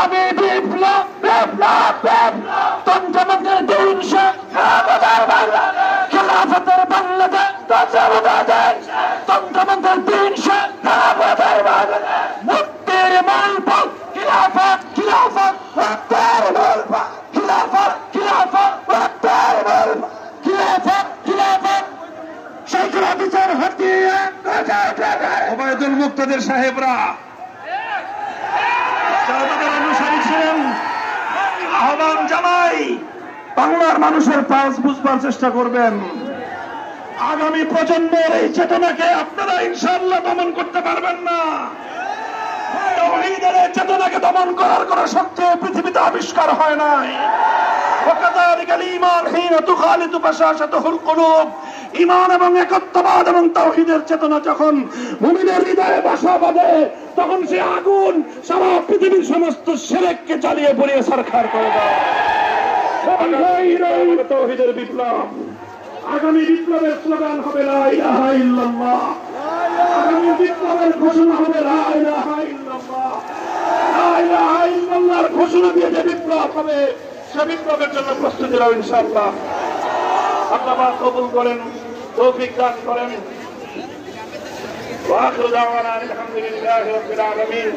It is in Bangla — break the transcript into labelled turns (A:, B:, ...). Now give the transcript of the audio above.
A: ইসলামী বিপ্লব বিপ্লব বিপ্লব তন্ত্রমন্ত্রের দিন শেষ খিলাফতের বাংলাদেশ তন্ত্রমন্ত্রের দিন শেষ মুক্তির মূলপথ খিলাফত খিলাফত খিলাফত খিলাফত খিলাফত খিলাফত শেখরা বিচার হটিয়ে
B: ওবায়দুল মুক্তাদির সাহেবরা যারা তাদের অনুসারী ছিলেন আহ্বান জানাই বাংলার মানুষের পালস বুঝবার চেষ্টা করবেন। আগামী প্রজন্মের এই চেতনাকে আপনারা ইনশাআল্লাহ দমন করতে পারবেন না। তাওহীদের এই চেতনাকে দমন করার কোন শক্তি পৃথিবীতে আবিষ্কার হয় নাই। ওয়াকাযালিকাল ঈমান হিনা তুখালিতু বাশাশাতুল কুলুব, ঈমান এবং একত্ববাদ এবং তাওহীদের চেতনা যখন মুমিনের হৃদয়ে বাসা বাঁধে তখন সে আগুন সারা পৃথিবীর সমস্ত শিরককে জ্বালিয়ে পুড়িয়ে ছারখার করে দেয়। তাওহীদের বিপ্লব, আগামী বিপ্লবের স্লোগান হবে লা ইলাহা ইল্লাল্লাহ। আগামী বিপ্লবের ঘোষণা হবে লা ইলাহা ইল্লাল্লাহ। লা ইলাহা ইল্লাল্লাহর ঘোষণা দিয়ে যে বিপ্লব হবে সে বিপ্লবের জন্য প্রস্তুতি নাও ইনশাআল্লাহ। আল্লাহ পাক কবুল করেন, তৌফিক দান করেন। ওয়া আখিরু দাওয়ানা আলহামদুলিল্লাহি রাব্বিল আলামিন।